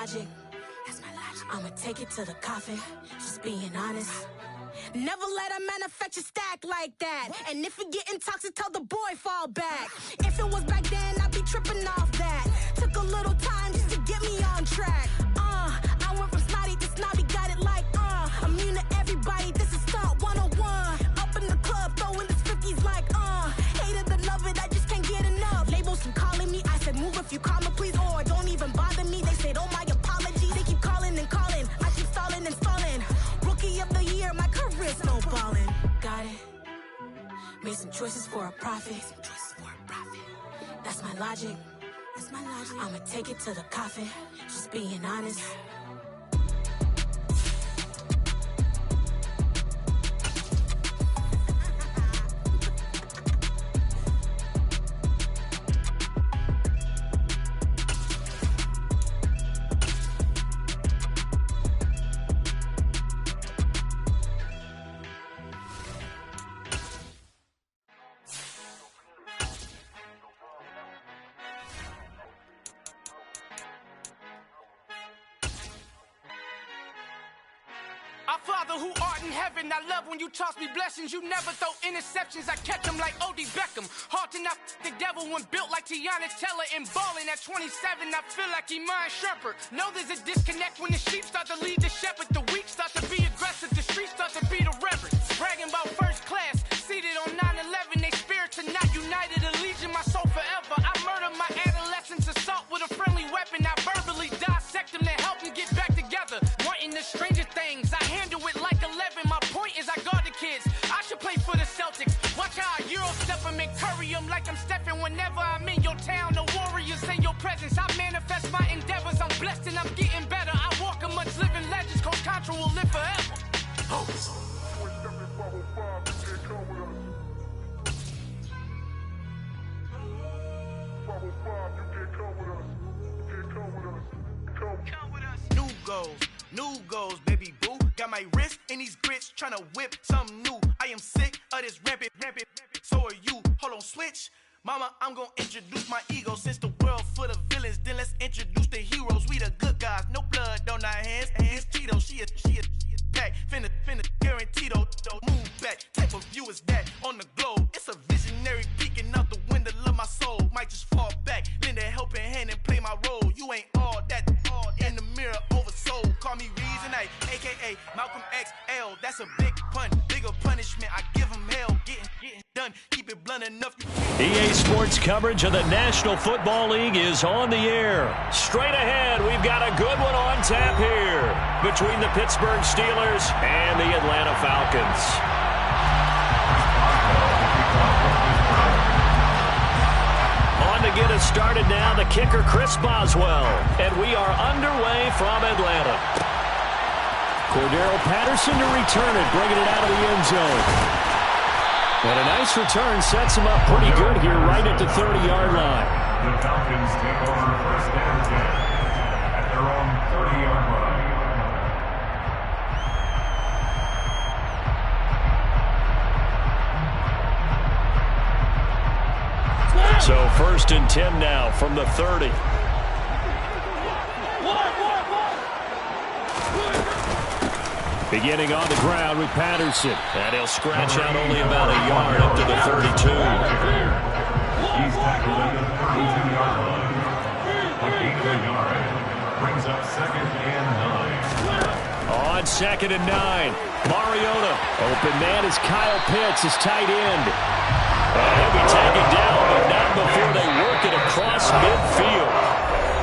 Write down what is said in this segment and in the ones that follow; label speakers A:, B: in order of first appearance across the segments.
A: logic. I'ma take it to the coffin, just being honest. Never let a manufacture stack like that. And if it getting toxic, tell the boy fall back. If it was back then, I'd be tripping off that. Took a little time just to get me on track. I went from snotty to snobby, got it like immune to everybody, this is stunt 101. Up in the club, throwing this 50s like hate it or love it, I just can't get enough. Labels keep calling me, I said move if you call me please, or don't even bother me. They said oh my apologies, they keep calling and calling, I keep stalling and stalling. Rookie of the year, my career snowballing. Got it. Made some choices for a profit. That's my logic. I'ma take it to the coffin, just being honest.
B: Father who art in heaven, I love when you toss me blessings. You never throw interceptions, I catch them like O.D. Beckham. Hard to knock the devil when built like Tiana Teller. And balling at 27, I feel like Iman Shumpert. Know there's a disconnect when the sheep start to lead the shepherd. The weak start to be aggressive, the streets start to be the reverend. Bragging about first class, seated on 9/11. They spirits are not united, a legion, my soul forever. I murder my adolescence, assault with a friendly weapon. I verbally dissect them to help them get back together. Wanting the stranger things, I handle it like 11. My point is I guard the kids. I should play for the Celtics. Watch how I Euro step them and curry them like I'm stepping. Whenever I'm in your town, the Warriors in your presence. I manifest my endeavors. I'm blessed and I'm getting better. I walk amongst living legends. Coach Contra will live forever.
C: New goals, baby boo. Got my wrist in these grits, tryna whip something new. I am sick of this rampant. So are you. Hold on, switch. Mama, I'm gonna introduce my ego. Since the world full of villains, then let's introduce the heroes. We the good guys, no blood on our hands. Hands Tito, she is back. Finna, guaranteed though. Move back. Type of view is that on the globe? It's a visionary peeking out the window of my soul. Might just fall back, lend a helping hand and play my role. You ain't all that in the mirror oversold. Call me Reason A, aka Malcolm XL. That's a big pun, bigger punishment. I give him hell, getting done. Keep it blunt enough.
D: EA Sports coverage of the National Football League is on the air. Straight ahead, we've got a good one on tap here between the Pittsburgh Steelers and the Atlanta Falcons. On to get us started now, the kicker Chris Boswell. And we are underway from Atlanta. Cordero Patterson to return it, bringing it out of the end zone. And a nice return sets him up pretty good here right at the 30-yard line.
E: The Falcons take over first and 10 at their own 30-yard line.
D: So first and 10 now from the 30. Beginning on the ground with Patterson. And he'll scratch out only about a yard up to the 32.
E: He's tackled at the 32-yard line. A gain of a yard. Brings up second and 9.
D: On second and 9. Mariota. Open man is Kyle Pitts, his tight end. And he'll be taken down, but not before they work it across midfield.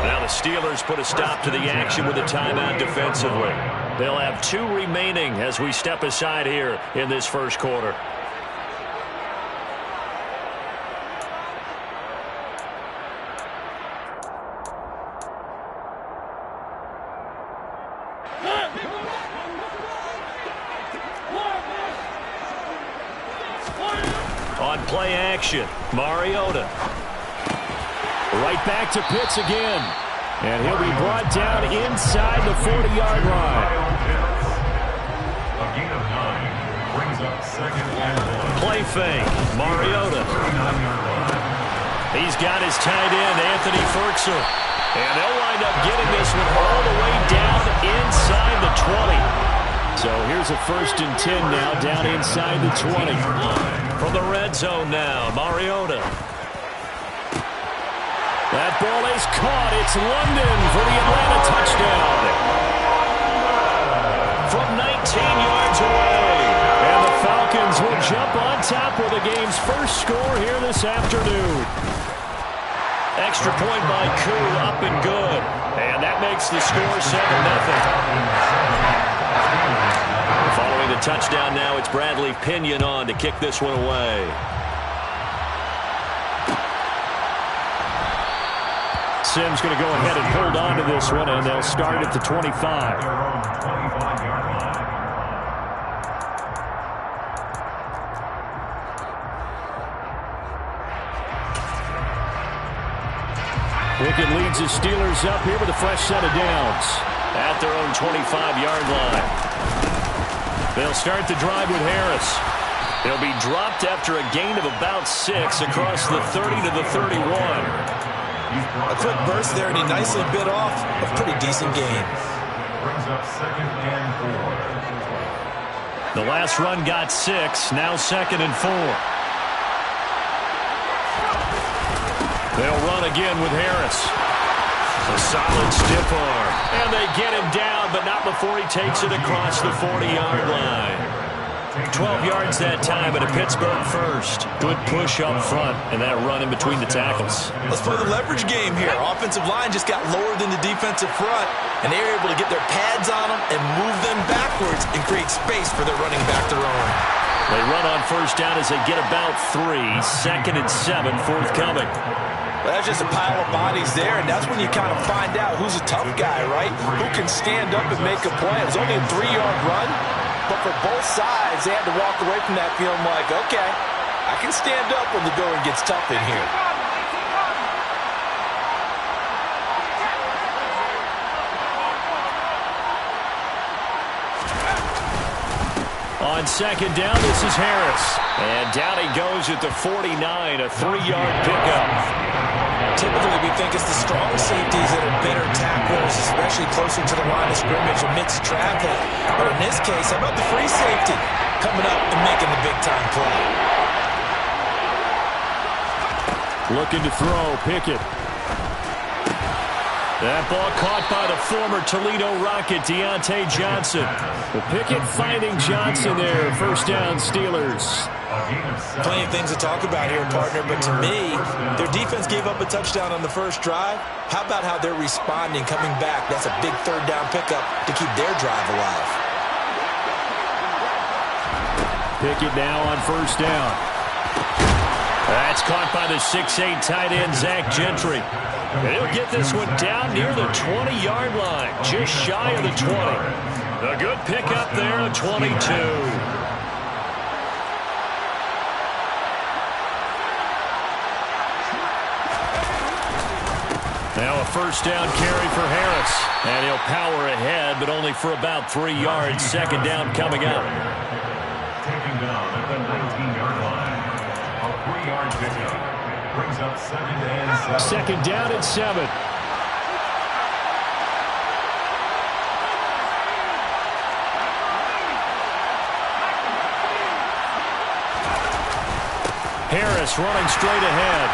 D: Now the Steelers put a stop to the action with a timeout defensively. They'll have 2 remaining as we step aside here in this first quarter. On play action, Mariota. Right back to Pitts again. And he'll be brought down inside the 40-yard line.
E: A gain of 9 brings up second and 1.
D: Play fake, Mariota. He's got his tight end, Anthony Ferguson. And they'll wind up getting this one all the a 1st and 10 now, down inside the 20. From the red zone now, Mariota. That ball is caught. It's London for the Atlanta touchdown. From 19 yards away. And the Falcons will jump on top with the game's first score here this afternoon. Extra point by Koo, up and good. And that makes the score 7-0. Following the touchdown now, it's Bradley Pinion on to kick this one away. Sims going to go ahead and hold on to this one, and they'll start at the 25. Pickett leads the Steelers up here with a fresh set of downs at their own 25-yard line. They'll start the drive with Harris. He'll be dropped after a gain of about 6 across the 30 to the 31.
F: A quick burst there, and he nicely bit off a pretty decent gain.
E: Brings up 2nd and 4.
D: The last run got 6, now 2nd and 4. They'll run again with Harris. A solid stiff arm. And they get him down, but not before he takes it across the 40-yard line. 12 yards that time, and a Pittsburgh first. Good push up front, and that run in between the tackles.
F: Let's play the leverage game here. Offensive line just got lower than the defensive front, and they were able to get their pads on them and move them backwards and create space for their running back to run.
D: They run on first down as they get about 3. 2nd and 7 forthcoming.
F: Well, that's just a pile of bodies there, and that's when you kind of find out who's a tough guy, right? Who can stand up and make a play. It was only a 3-yard run, but for both sides, they had to walk away from that feeling like, okay, I can stand up when the going gets tough in here.
D: On 2nd down, this is Harris. And down he goes at the 49, a 3-yard pickup.
F: Typically, we think it's the strong safeties that are better tacklers, especially closer to the line of scrimmage amidst traffic. But in this case, how about the free safety coming up and making the big-time play?
D: Looking to throw, Pickett. That ball caught by the former Toledo Rocket, Deontay Johnson. Well, Pickett finding Johnson there. First down, Steelers.
F: Plenty of things to talk about here, partner, but to me, their defense gave up a touchdown on the first drive. How about how they're responding, coming back? That's a big 3rd down pickup to keep their drive alive.
D: Pickett now on first down. That's caught by the 6'8" tight end, Zach Gentry. And he'll get this one down near the 20-yard line, just shy of the 20. A good pickup there at 22. Now a first down carry for Harris. And he'll power ahead, but only for about 3 yards. 2nd down coming up.
E: Taking down at the 19-yard line. A 3-yard pickup. Brings up 2nd and 7.
D: 2nd down and 7. Harris running straight ahead.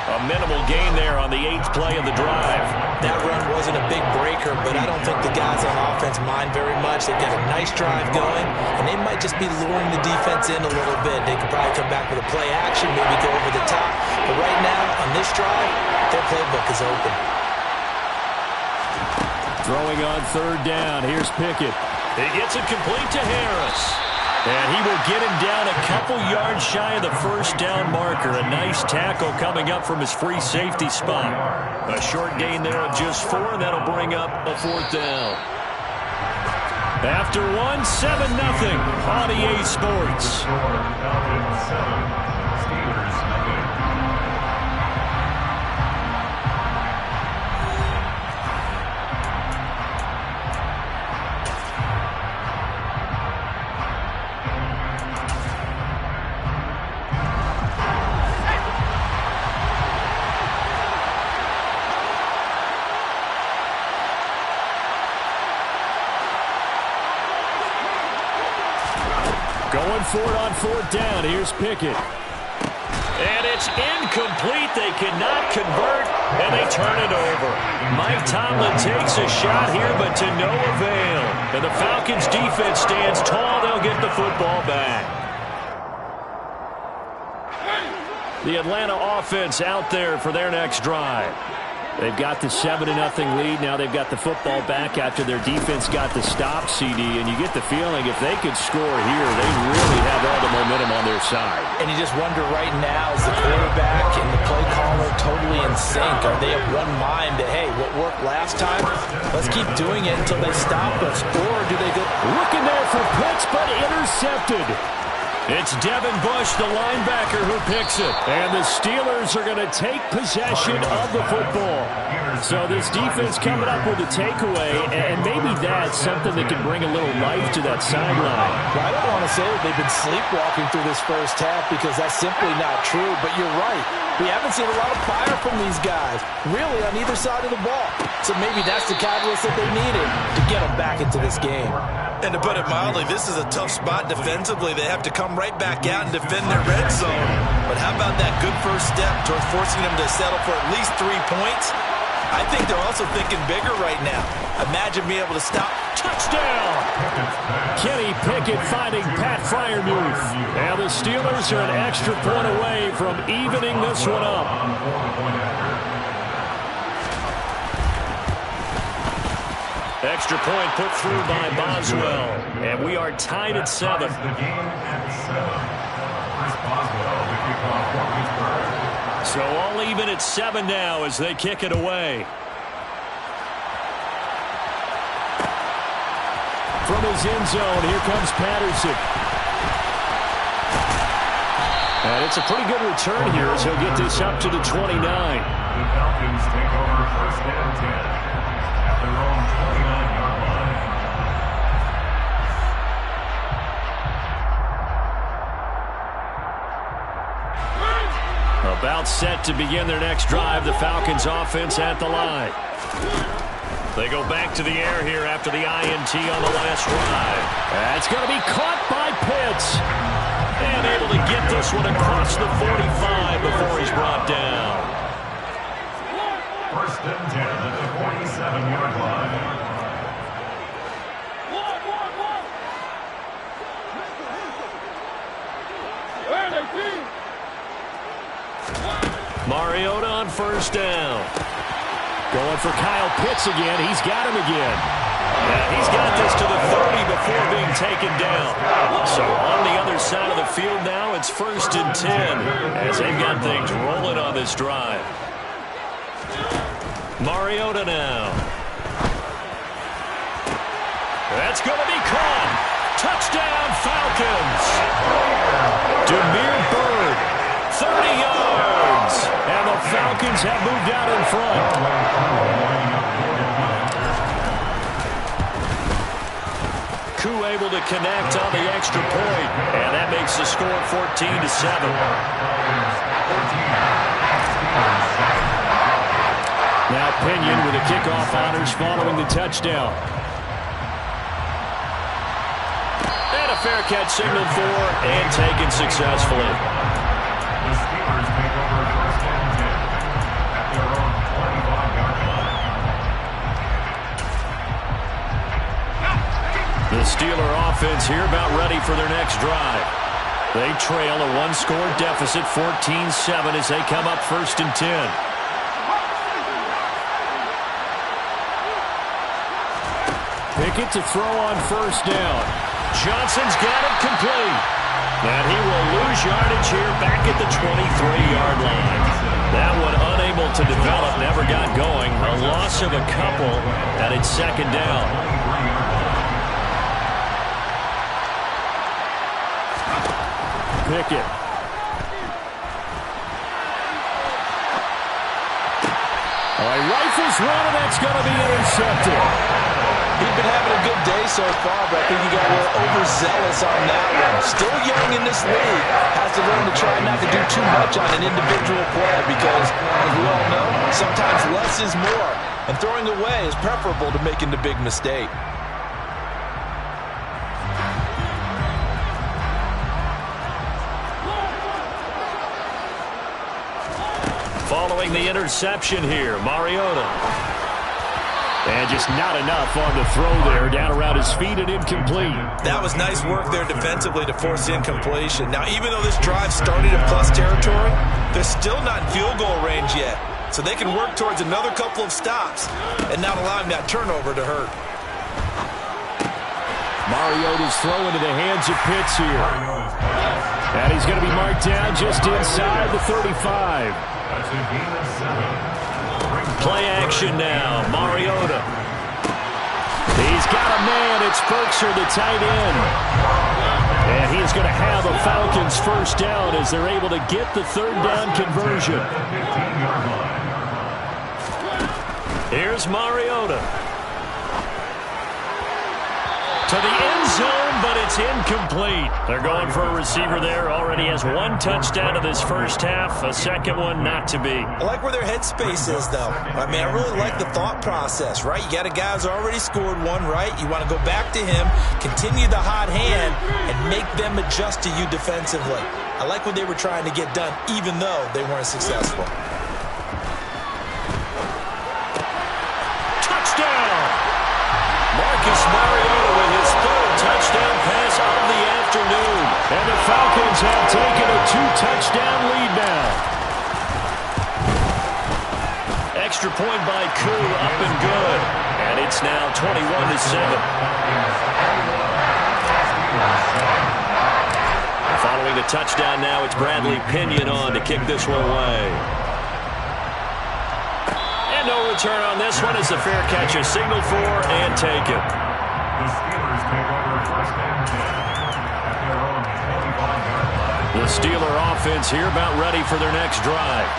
D: A minimal gain there on the 8th play of the drive.
F: That run wasn't a big breaker, but I don't think the guys on offense mind very much. They've got a nice drive going, and they might just be luring the defense in a little bit. They could probably come back with a play action, maybe go over the top. But right now, on this drive, their playbook is open.
D: Throwing on 3rd down. Here's Pickett. He gets it complete to Harris. And he will get him down a couple yards shy of the first down marker. A nice tackle coming up from his free safety spot. A short gain there of just 4, and that'll bring up a 4th down. After 1, 7-0 on EA Sports.
E: Falcons 7, Steelers 0.
D: Going for it on 4th down. Here's Pickett. And it's incomplete. They cannot convert, and they turn it over. Mike Tomlin takes a shot here, but to no avail. And the Falcons' defense stands tall. They'll get the football back. The Atlanta offense out there for their next drive. They've got the 7-0 lead. Now they've got the football back after their defense got the stop, CD. And you get the feeling if they could score here, they really have all the momentum on their side.
F: And you just wonder right now, is the quarterback and the play caller totally in sync? Are they of one mind that, hey, what worked last time, let's keep doing it until they stop us? Or do they go
D: looking there for Pitts, but intercepted? It's Devin Bush, the linebacker, who picks it. And the Steelers are going to take possession of the football. So this defense coming up with a takeaway, and maybe that's something that can bring a little life to that sideline.
F: Well, I don't want to say that they've been sleepwalking through this first half because that's simply not true, but you're right. We haven't seen a lot of fire from these guys, really, on either side of the ball. So maybe that's the catalyst that they needed to get them back into this game.
G: And to put it mildly, this is a tough spot defensively. They have to come right back out and defend their red zone. But how about that good first step towards forcing them to settle for at least 3 points? I think they're also thinking bigger right now. Imagine being able to stop.
D: Touchdown! Kenny Pickett finding Pat Freiermuth. And the Steelers are an extra point away from evening this one up. Extra point put through by Boswell. And we are tied at 7. So all even at 7 now as they kick it away. From his end zone, here comes Patterson. And it's a pretty good return here as he'll get this up to the 29.
E: The Falcons take over 1st and 10 at their own 29-yard line.
D: About set to begin their next drive, the Falcons offense at the line. They go back to the air here after the INT on the last drive. That's going to be caught by Pitts. And able to get this one across the 45 before he's brought down.
E: 1st and 10 at the 47-yard line.
D: Mariota on 1st down. Going for Kyle Pitts again. He's got him again. And he's got this to the 30 before being taken down. So on the other side of the field now, it's 1st and 10 as they've got things rolling on this drive. Mariota now. That's going to be caught. Touchdown, Falcons. Demir Bird, 30 yards. And the Falcons have moved out in front. Koo able to connect on the extra point. And that makes the score 14-7. Now Pinion with the kickoff honors following the touchdown. And a fair catch signaled for and taken successfully.
E: The Steelers take over 1st and 10 at their own 25-yard line.
D: The Steeler offense here about ready for their next drive. They trail a 1-score deficit, 14-7 as they come up 1st and 10. Pickett to throw on 1st down. Johnson's got it complete. And he will lose yardage here back at the 23-yard line. That one unable to develop, never got going. A loss of a couple, and it's 2nd down. Pickett. Rifles one, and that's going to be intercepted.
F: He's been having a good day so far, but I think he got a little overzealous on that one. Still young in this league. Has to learn to try not to do too much on an individual play because, as we all know, sometimes less is more. And throwing away is preferable to making the big mistake.
D: battling the interception here. Mariota. And just not enough on the throw there. Down around his feet and incomplete.
F: That was nice work there defensively to force the incompletion. Now, even though this drive started in plus territory, they're still not in field goal range yet. So they can work towards another couple of stops and not allowing that turnover to hurt.
D: Mariota's throw into the hands of Pitts here. And he's going to be marked down just inside the 35. Play action now. Mariota. He's got a man. It's Berkshire, the tight end. And he is going to have a Falcons first down as they're able to get the third down conversion. Here's Mariota. To the end zone, but it's incomplete. They're going for a receiver there. Already has one touchdown of this first half. A second one not to be.
F: I like where their headspace is, though. I mean, I really like the thought process, right? You got a guy who's already scored one, right? You want to go back to him, continue the hot hand, and make them adjust to you defensively. I like what they were trying to get done, even though they weren't successful.
D: Marcus Mariota with his third touchdown pass of the afternoon. And the Falcons have taken a 2-touchdown lead now. Extra point by Koo, up and good. And it's now 21-7. Following the touchdown now, it's Bradley Pinion on to kick this one away. No return on this one as the fair catch is signaled for and taken.
E: The Steelers take over first and 10 at their own 25-yard line.
D: The Steeler offense here about ready for their next drive.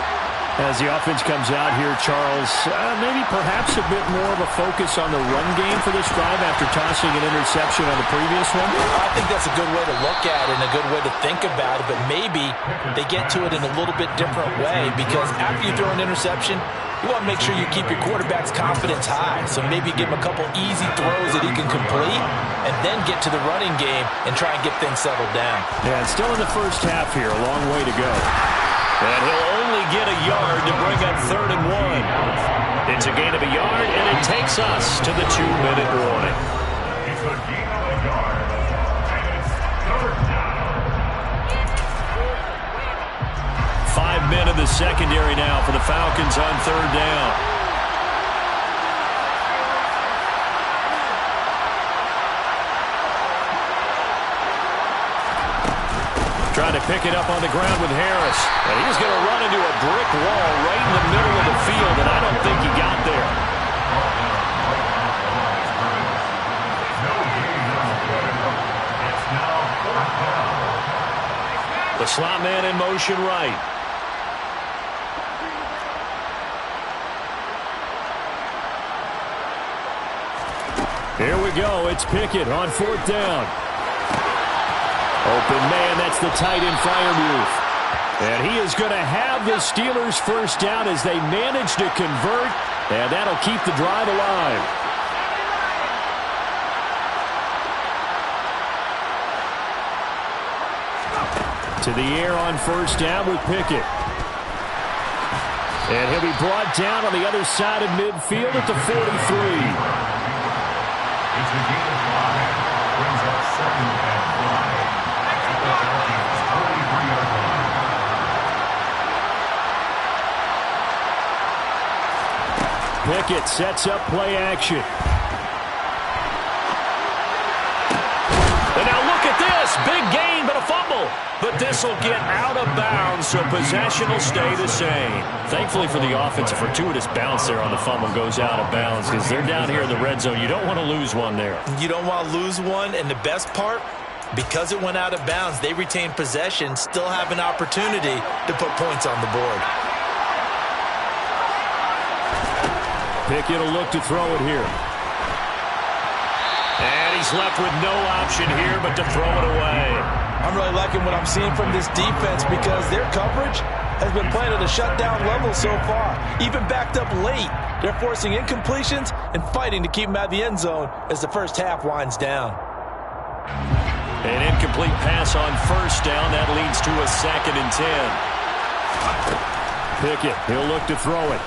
D: As the offense comes out here, Charles, maybe perhaps a bit more of a focus on the run game for this drive after tossing an interception on the previous one?
F: I think that's a good way to look at it and a good way to think about it, but maybe they get to it in a little bit different way because after you throw an interception, you want to make sure you keep your quarterback's confidence high. So maybe give him a couple easy throws that he can complete and then get to the running game and try and get things settled down.
D: Yeah, it's still in the first half here. A long way to go. And he'll only get a yard to bring up 3rd and 1. It's a gain of a yard, and it takes us to the 2-minute warning.
E: It's a gain of a yard, and it's 3rd down.
D: 5 men in the secondary now for the Falcons on 3rd down. Trying to pick it up on the ground with Harris. And he's going to run into a brick wall right in the middle of the field, and I don't think he got there. The slot man in motion right. Here we go. It's Pickett on 4th down. Open man, that's the tight end Freiermuth. And he is going to have the Steelers first down as they manage to convert, and that'll keep the drive alive. To the air on 1st down with Pickett. And he'll be brought down on the other side of midfield at the 43.
E: It's a gain of 5. Brings up 2nd and 5.
D: Pickett sets up play action. And now look at this. Big gain, but a fumble. But this will get out of bounds, so possession will stay the same. Thankfully for the offense, a fortuitous bounce there on the fumble goes out of bounds because they're down here in the red zone. You don't want to lose one there.
F: You don't want to lose one, and the best part, because it went out of bounds, they retain possession, still have an opportunity to put points on the board.
D: Pickett will look to throw it here. And he's left with no option here but to throw it away.
F: I'm really liking what I'm seeing from this defense because their coverage has been playing at a shutdown level so far. Even backed up late, they're forcing incompletions and fighting to keep them out of the end zone as the first half winds down.
D: An incomplete pass on 1st down. That leads to a 2nd and 10. Pickett, he'll look to throw it.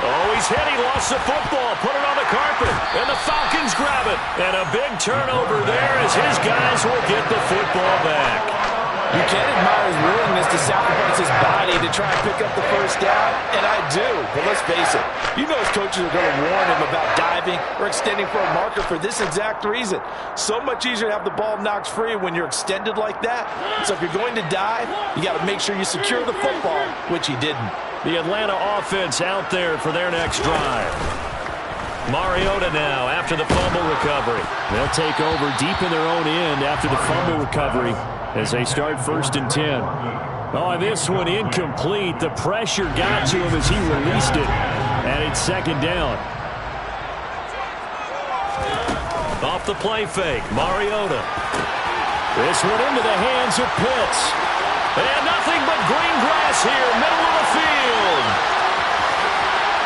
D: Oh, he's hit. He lost the football. Put it on the carpet. And the Falcons grab it. And a big turnover there as his guys will get the football back.
F: You can't admire his willingness to sacrifice his body to try and pick up the first down, and I do. But let's face it, you know his coaches are going to warn him about diving or extending for a marker for this exact reason. So much easier to have the ball knocked free when you're extended like that. So if you're going to dive, you got to make sure you secure the football, which he didn't.
D: The Atlanta offense out there for their next drive. Mariota now after the fumble recovery. They'll take over deep in their own end after the fumble recovery as they start 1st and 10. Oh, and this one incomplete. The pressure got to him as he released it. And it's 2nd down. Off the play fake, Mariota. This one into the hands of Pitts. And nothing but green grass here, middle of the field.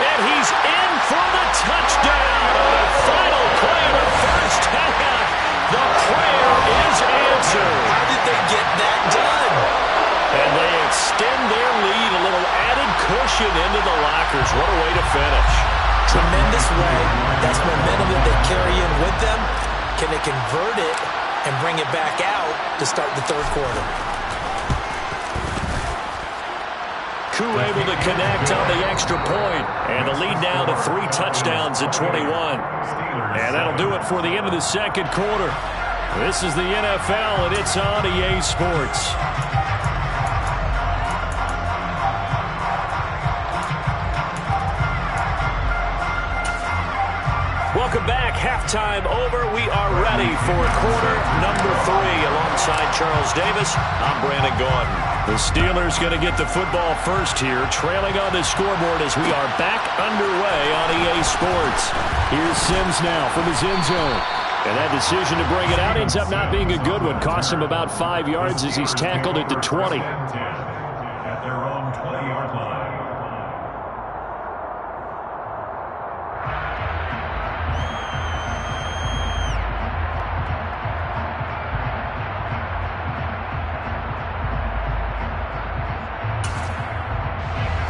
D: And he's in for the touchdown. The final play of the first half. The prayer is answered.
F: How did they get that done?
D: And they extend their lead, a little added cushion into the lockers. What a way to finish.
F: Tremendous way. That's momentum that they carry in with them. Can they convert it and bring it back out to start the 3rd quarter?
D: Koo able to connect on the extra point. And the lead now to 3 touchdowns at 21. And that'll do it for the end of the 2nd quarter. This is the NFL, and it's on EA Sports. Welcome back. Halftime over. We are ready for quarter number 3. Alongside Charles Davis, I'm Brandon Gaudin. The Steelers going to get the football first here, trailing on the scoreboard as we are back underway on EA Sports. Here's Sims now from his end zone. And that decision to bring it out ends up not being a good one. Cost him about 5 yards as he's tackled at the 20.
E: At their own 20-yard line.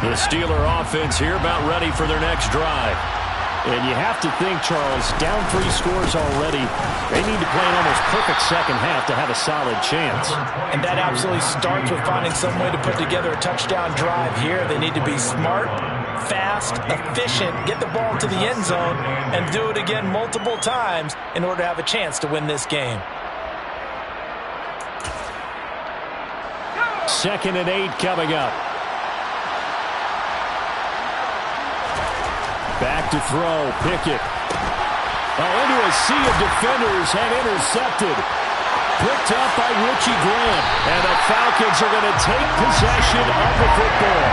D: The Steeler offense here about ready for their next drive. And you have to think, Charles, down 3 scores already. They need to play an almost perfect second half to have a solid chance.
F: And that absolutely starts with finding some way to put together a touchdown drive here. They need to be smart, fast, efficient, get the ball to the end zone, and do it again multiple times in order to have a chance to win this game.
D: 2nd and 8 coming up. Back to throw, Pickett. Into a sea of defenders and intercepted. Picked up by Richie Grant. And the Falcons are going to take possession of the football.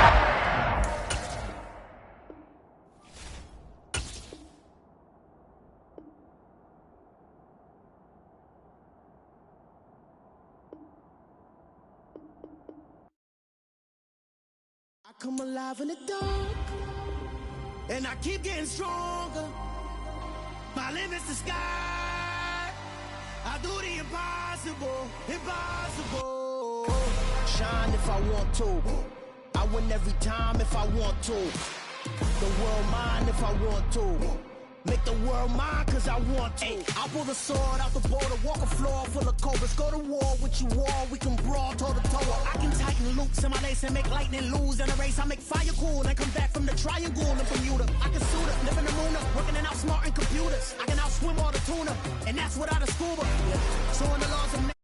H: I come alive in the dark. And I keep getting stronger. My limit's the sky. I do the impossible, impossible. Shine if I want to. I win every time if I want to. The world mine if I want to. Make the world mine cause I want to. I pull the sword out the border, walk a floor full of cobras. Go to war with you all, we can brawl toe to toe. I can tighten loops in my lace and make lightning lose in a race. I make fire cool and come back from the triangle in Bermuda. I can suit up, live in the moon up, working and outsmarting computers. I can outswim all the tuna, and that's without a scuba. So in the laws of